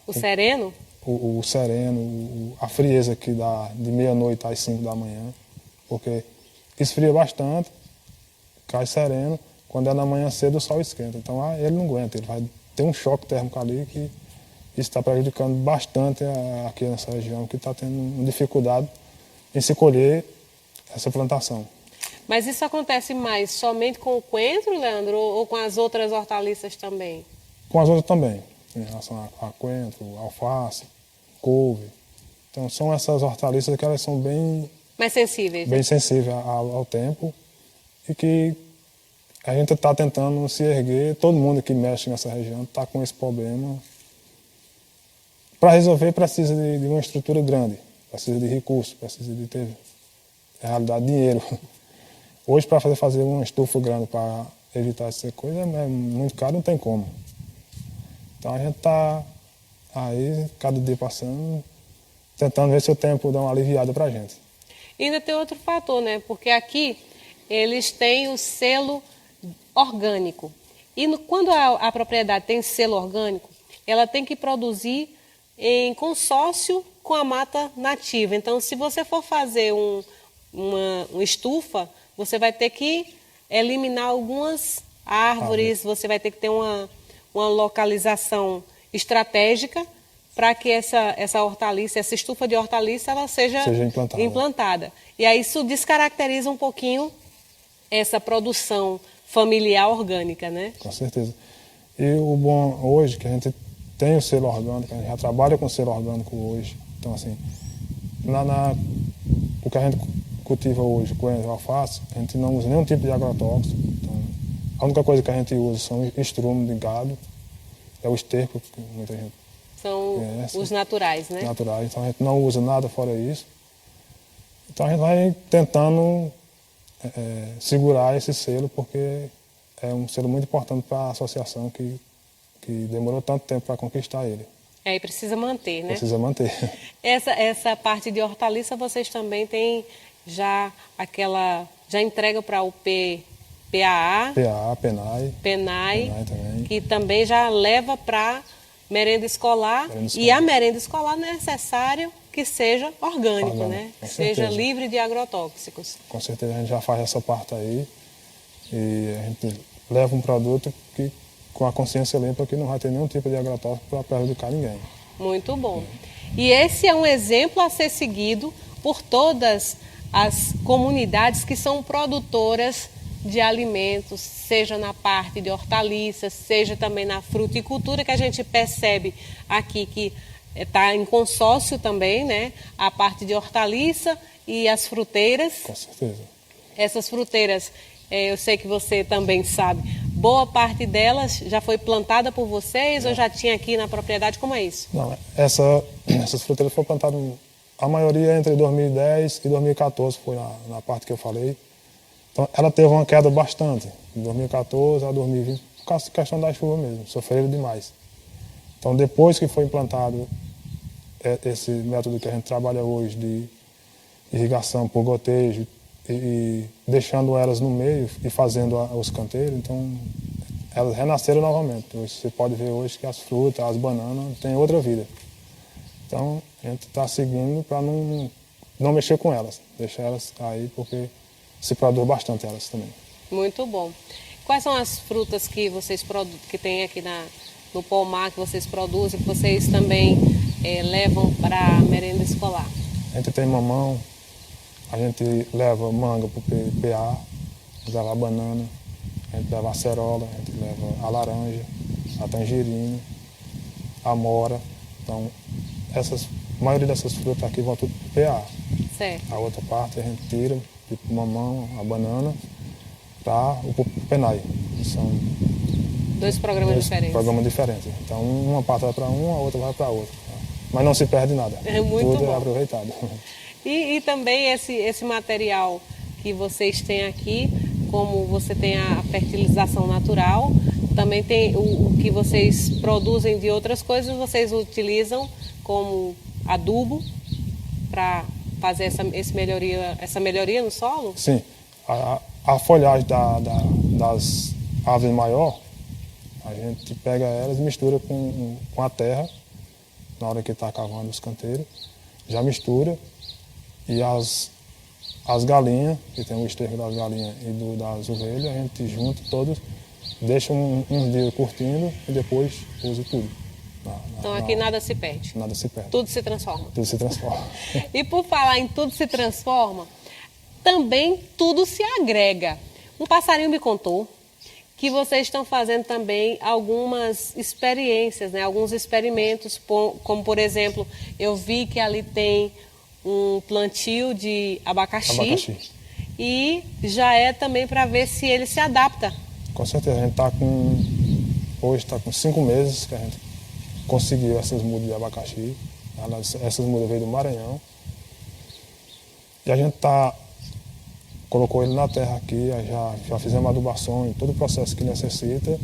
F: O sereno?
G: O sereno, a frieza que dá de meia-noite às 5 da manhã, porque esfria bastante, cai sereno, quando é na manhã cedo o sol esquenta. Então ele não aguenta, ele vai ter um choque térmico ali que isso está prejudicando bastante aqui nessa região, que está tendo dificuldade em se colher essa plantação.
F: Mas isso acontece mais somente com o coentro, Leandro, ou com as outras hortaliças também?
G: Com as outras também, em relação a coentro, alface, couve. Então são essas hortaliças que elas são bem...
F: Mais sensíveis.
G: Bem sensíveis ao tempo e que a gente está tentando se erguer, todo mundo que mexe nessa região está com esse problema. Para resolver precisa de uma estrutura grande, precisa de recursos, precisa de ter, na realidade, dinheiro. Hoje, para fazer uma estufa grande para evitar essa coisa, é muito caro, não tem como. Então a gente está aí, cada dia passando, tentando ver se o tempo dá uma aliviada para a gente.
F: E ainda tem outro fator, né? Porque aqui eles têm o selo orgânico. E quando a propriedade tem selo orgânico, ela tem que produzir em consórcio com a mata nativa. Então, se você for fazer uma estufa, você vai ter que eliminar algumas árvores, você vai ter que ter uma localização estratégica para que essa hortaliça, essa estufa de hortaliça, ela seja implantada. E aí isso descaracteriza um pouquinho essa produção familiar orgânica, né?
G: Com certeza. E o bom hoje que a gente tem o selo orgânico, a gente já trabalha com selo orgânico hoje. Então, assim, o que a gente cultiva hoje, coentro, alface, a gente não usa nenhum tipo de agrotóxico. Então, a única coisa que a gente usa são estrumo de gado, é o esterco, que muita gente
F: são
G: conhece,
F: os naturais, né?
G: Naturais, então a gente não usa nada fora isso. Então a gente vai tentando segurar esse selo, porque é um selo muito importante para a associação que demorou tanto tempo para conquistar ele.
F: E precisa manter, né?
G: Precisa manter.
F: Essa parte de hortaliça vocês também têm já entrega para o PAA, PENAI
G: também.
F: Que também já leva para merenda escolar. E a merenda escolar não é necessário que seja orgânico, né? Que seja livre de agrotóxicos.
G: Com certeza a gente já faz essa parte aí e a gente leva um produto com a consciência limpa, que não vai ter nenhum tipo de agrotóxico para prejudicar ninguém.
F: Muito bom. E esse é um exemplo a ser seguido por todas as comunidades que são produtoras de alimentos, seja na parte de hortaliças, seja também na fruticultura, que a gente percebe aqui que está em consórcio também, né? A parte de hortaliça e as fruteiras.
G: Com certeza.
F: Essas fruteiras, eu sei que você também sabe, boa parte delas já foi plantada por vocês ou já tinha aqui na propriedade? Como é isso?
G: Não, essas fruteiras foram plantadas, a maioria entre 2010 e 2014, foi na parte que eu falei. Então, ela teve uma queda bastante, de 2014 a 2020, por causa da questão da chuva mesmo, sofreram demais. Então, depois que foi implantado esse método que a gente trabalha hoje de irrigação por gotejo e deixando elas no meio e fazendo os canteiros, então elas renasceram novamente. Você pode ver hoje que as frutas, as bananas, têm outra vida. Então, a gente está seguindo para não mexer com elas, deixar elas aí, porque se produz bastante elas também.
F: Muito bom. Quais são as frutas que vocês que tem aqui no pomar, que vocês produzem, que vocês também levam para a merenda escolar?
G: A gente tem mamão, a gente leva manga para o PA, a gente leva a banana, a gente leva a acerola, a gente leva a laranja, a tangerina, a amora. Então, a maioria dessas frutas aqui vão tudo para o PA.
F: Certo.
G: A outra parte a gente tira, tipo o mamão, a banana, para o PENAI. São
F: dois programas diferentes.
G: Então, uma parte vai para uma, a outra vai para a outra. Mas não se perde nada.
F: É muito
G: Tudo
F: bom.
G: É aproveitado.
F: E também esse material que vocês têm aqui, como você tem a fertilização natural, também tem o que vocês produzem de outras coisas, vocês utilizam como adubo para fazer essa melhoria no solo?
G: Sim. A folhagem das árvores maior, a gente pega elas e mistura com a terra, na hora que está cavando os canteiros, já mistura, e as galinhas, que tem o esterco das galinhas e das ovelhas, a gente junta todos, deixa uns dias curtindo e depois usa tudo.
F: Então aqui nada se perde?
G: Nada se perde.
F: Tudo se transforma?
G: Tudo se transforma.
F: E por falar em tudo se transforma, também tudo se agrega. Um passarinho me contou que vocês estão fazendo também algumas experiências, né? Alguns experimentos, como por exemplo, eu vi que ali tem um plantio de abacaxi. E já é também para ver se ele se adapta
G: Com certeza, a gente hoje está com 5 meses que a gente conseguiu essas mudas de abacaxi. Essas mudas veio do Maranhão. E a gente colocou ele na terra aqui, já fizemos adubação e todo o processo que necessita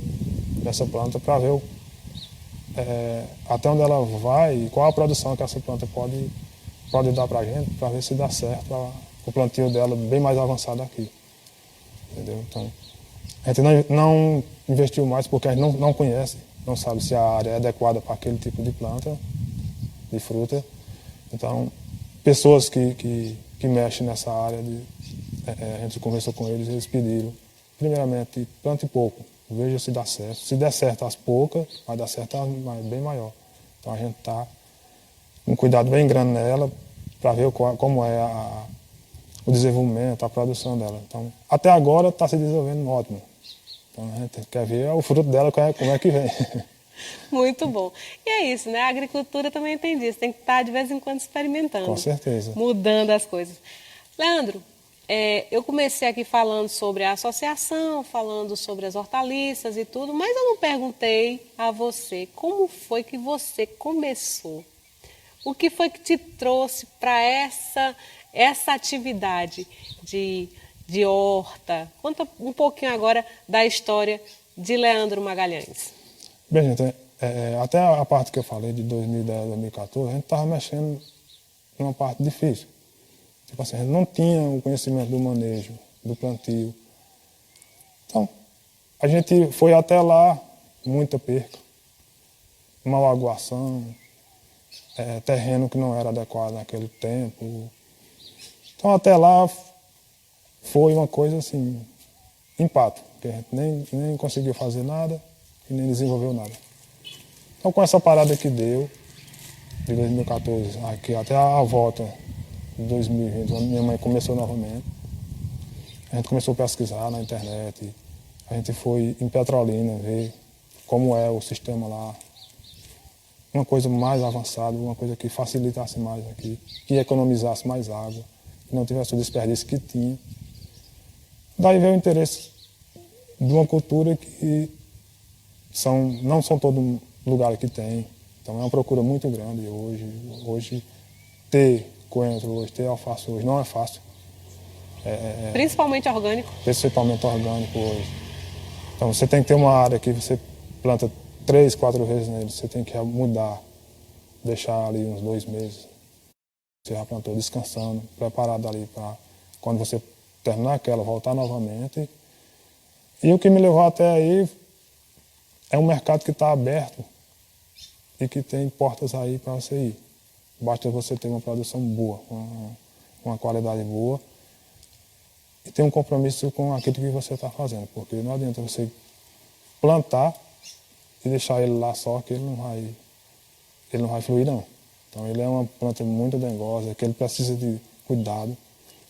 G: dessa planta para ver até onde ela vai e qual a produção que essa planta pode dar para a gente, para ver se dá certo para o plantio dela bem mais avançado aqui. Entendeu? Então, a gente não investiu mais porque a gente não conhece, não sabe se a área é adequada para aquele tipo de planta, de fruta. Então, pessoas que mexem nessa área, a gente conversou com eles pediram, primeiramente, plante pouco, veja se dá certo. Se der certo as poucas, vai dar certo as bem maior. Então a gente está com um cuidado bem grande nela para ver como é o desenvolvimento, a produção dela. Então, até agora está se desenvolvendo ótimo. Então a gente quer ver o fruto dela, como é que vem.
F: Muito bom. E é isso, né? A agricultura também tem disso, tem que estar de vez em quando experimentando.
G: Com certeza.
F: Mudando as coisas. Leandro, eu comecei aqui falando sobre a associação, falando sobre as hortaliças e tudo, mas eu não perguntei a você como foi que você começou. O que foi que te trouxe para essa atividade de horta? Conta um pouquinho agora da história de Leandro Magalhães.
G: Bem, gente, até a parte que eu falei de 2010, 2014, a gente estava mexendo numa parte difícil. Tipo assim, a gente não tinha o conhecimento do manejo, do plantio. Então, a gente foi até lá, muita perca, mal aguação, terreno que não era adequado naquele tempo. Então, até lá foi uma coisa assim, empate, porque a gente nem conseguiu fazer nada e nem desenvolveu nada. Então, com essa parada que deu, de 2014, aqui até a volta de 2020, quando minha mãe começou novamente, a gente começou a pesquisar na internet, a gente foi em Petrolina ver como é o sistema lá, uma coisa mais avançada, uma coisa que facilitasse mais aqui, que economizasse mais água, que não tivesse o desperdício que tinha. Daí veio o interesse de uma cultura que não são todo lugar que tem, então é uma procura muito grande hoje ter coentro hoje, ter alface hoje não é fácil.
F: Principalmente orgânico?
G: Principalmente orgânico hoje. Então você tem que ter uma área que você planta 3, 4 vezes nele, você tem que mudar, deixar ali uns 2 meses. Você já plantou descansando, preparado ali para quando você terminar aquela, voltar novamente. E o que me levou até aí é um mercado que está aberto e que tem portas aí para você ir. Basta você ter uma produção boa, uma qualidade boa e ter um compromisso com aquilo que você está fazendo, porque não adianta você plantar e deixar ele lá só, que ele não vai fluir não. Então ele é uma planta muito dengosa, que ele precisa de cuidado.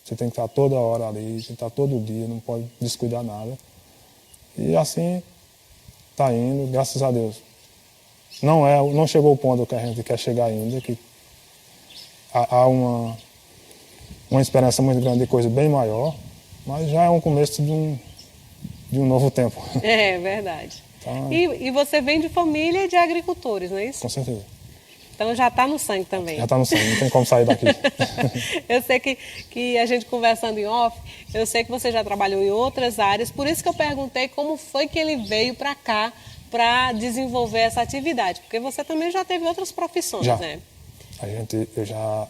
G: Você tem que estar toda hora ali, tem que estar todo dia, não pode descuidar nada. E assim está indo, graças a Deus. Não chegou o ponto que a gente quer chegar ainda, que há uma esperança muito grande de coisa bem maior, mas já é um começo de um novo tempo.
F: É verdade.
G: Então,
F: E você vem de família de agricultores, não é isso?
G: com certeza.
F: Então já está no sangue também.
G: Já está no sangue, não tem como sair daqui.
F: Eu sei que a gente conversando em off, eu sei que você já trabalhou em outras áreas, por isso que eu perguntei como foi que ele veio para cá para desenvolver essa atividade, porque você também já teve outras profissões,
G: Já.
F: né?
G: Eu já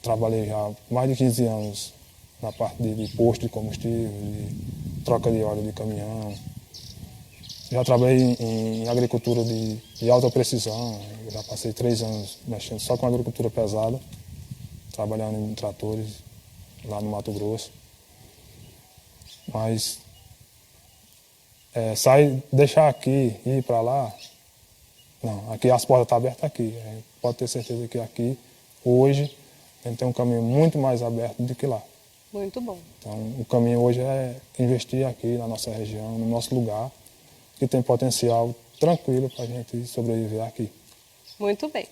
G: trabalhei já mais de 15 anos na parte de posto de combustível, de troca de óleo de caminhão. Já trabalhei em agricultura de alta precisão, eu já passei 3 anos mexendo só com agricultura pesada, trabalhando em tratores lá no Mato Grosso. Mas deixar aqui e ir para lá, não, aqui as portas estão abertas aqui. Pode ter certeza que aqui, hoje, a gente tem um caminho muito mais aberto do que lá.
F: Muito bom.
G: Então, o caminho hoje é investir aqui na nossa região, no nosso lugar, que tem potencial tranquilo para a gente sobreviver aqui.
F: Muito bem.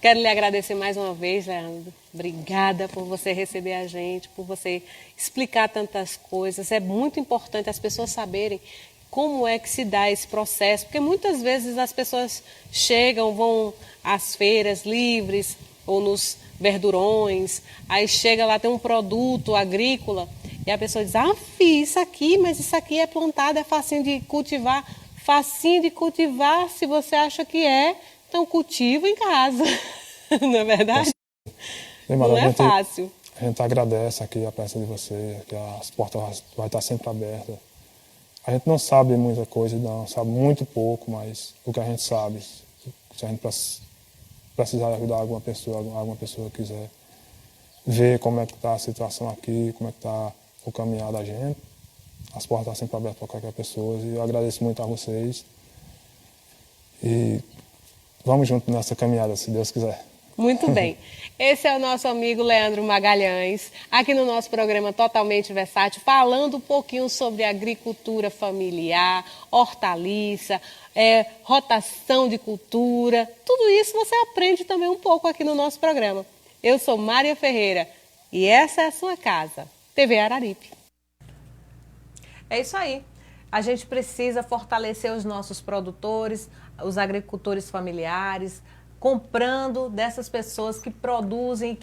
F: Quero lhe agradecer mais uma vez, Leandro. Obrigada por você receber a gente, por você explicar tantas coisas. É muito importante as pessoas saberem como é que se dá esse processo, porque muitas vezes as pessoas chegam, vão às feiras livres ou nos verdurões, aí chega lá, tem um produto agrícola e a pessoa diz, fiz isso aqui, mas isso aqui é plantado, é facinho de cultivar. Facinho de cultivar, se você acha que é, então cultiva em casa, não é verdade? Não é fácil.
G: A gente agradece aqui a presença de você, que as portas vão estar sempre abertas. A gente não sabe muita coisa, não, sabe muito pouco, mas o que a gente sabe, se a gente precisar ajudar alguma pessoa quiser ver como é que está a situação aqui, como é que está o caminhar da gente, as portas estão sempre abertas para qualquer pessoa. E eu agradeço muito a vocês. E vamos junto nessa caminhada, se Deus quiser.
F: Muito bem. Esse é o nosso amigo Leandro Magalhães, aqui no nosso programa Totalmente Versátil, falando um pouquinho sobre agricultura familiar, hortaliça, rotação de cultura. Tudo isso você aprende também um pouco aqui no nosso programa. Eu sou Mária Ferreira e essa é a sua casa, TV Araripe.
A: É isso aí. A gente precisa fortalecer os nossos produtores, os agricultores familiares, comprando dessas pessoas que produzem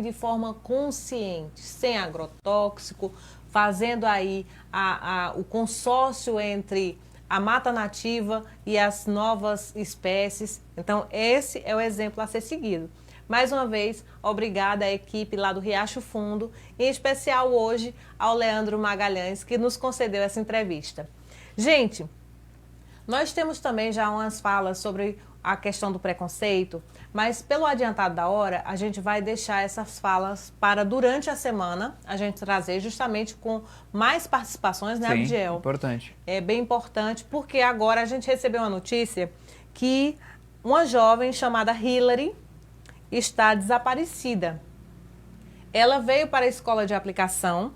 A: de forma consciente, sem agrotóxico, fazendo aí o consórcio entre a mata nativa e as novas espécies. Então, esse é o exemplo a ser seguido. Mais uma vez, obrigada à equipe lá do Riacho Fundo, em especial hoje ao Leandro Magalhães, que nos concedeu essa entrevista. Gente, nós temos também já umas falas sobre a questão do preconceito, mas pelo adiantado da hora, a gente vai deixar essas falas para durante a semana, a gente trazer justamente com mais participações, né, Abdiel?
B: Sim, importante.
A: É bem importante, porque agora a gente recebeu uma notícia que uma jovem chamada Hillary está desaparecida. Ela veio para a escola de aplicação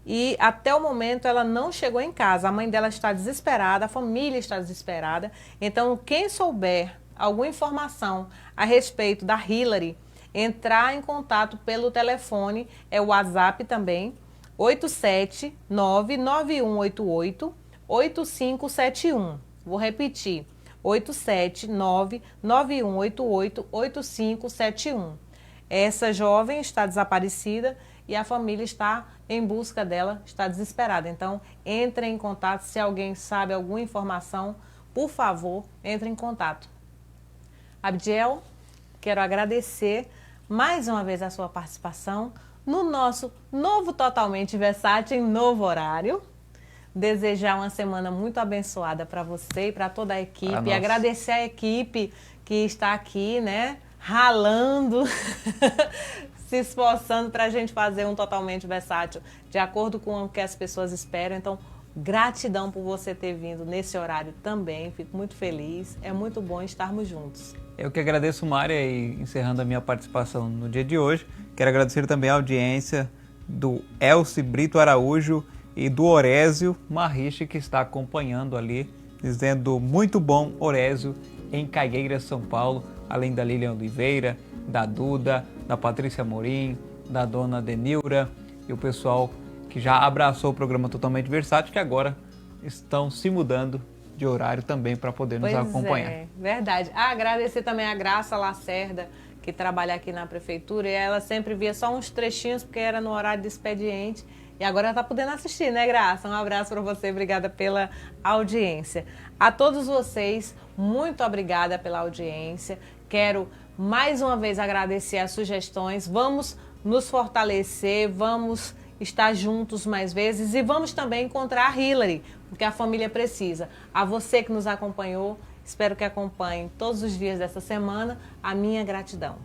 A: e até o momento ela não chegou em casa. A mãe dela está desesperada, a família está desesperada. Então, quem souber alguma informação a respeito da Hillary, entrar em contato pelo telefone, é o WhatsApp também, 879-9188-8571. Vou repetir, 879-9188-8571. Essa jovem está desaparecida e a família está em busca dela, está desesperada. Então, entre em contato. Se alguém sabe alguma informação, por favor, entre em contato. Abdiel, quero agradecer mais uma vez a sua participação no nosso novo Totalmente Versátil em novo horário. Desejar uma semana muito abençoada para você e para toda a equipe. Agradecer a equipe que está aqui, né, ralando, se esforçando para a gente fazer um Totalmente Versátil de acordo com o que as pessoas esperam. Então, gratidão por você ter vindo nesse horário também. Fico muito feliz. É muito bom estarmos juntos.
B: Eu que agradeço, Mária, e encerrando a minha participação no dia de hoje, quero agradecer também a audiência do Elci Brito Araújo e do Orésio Marriche, que está acompanhando ali, dizendo muito bom, Orésio, em Caieiras, São Paulo, além da Lilian Oliveira, da Duda, da Patrícia Morim, da dona Denilra e o pessoal que já abraçou o programa Totalmente Versátil, que agora estão se mudando de horário também para poder nos acompanhar.
A: É, verdade. Agradecer também a Graça Lacerda, que trabalha aqui na prefeitura, e ela sempre via só uns trechinhos, porque era no horário de expediente, e agora ela está podendo assistir, né, Graça? Um abraço para você, obrigada pela audiência. A todos vocês, muito obrigada pela audiência. Quero mais uma vez agradecer as sugestões. Vamos nos fortalecer, vamos estar juntos mais vezes e vamos também encontrar a Hillary, porque a família precisa. A você que nos acompanhou, espero que acompanhe todos os dias dessa semana. A minha gratidão.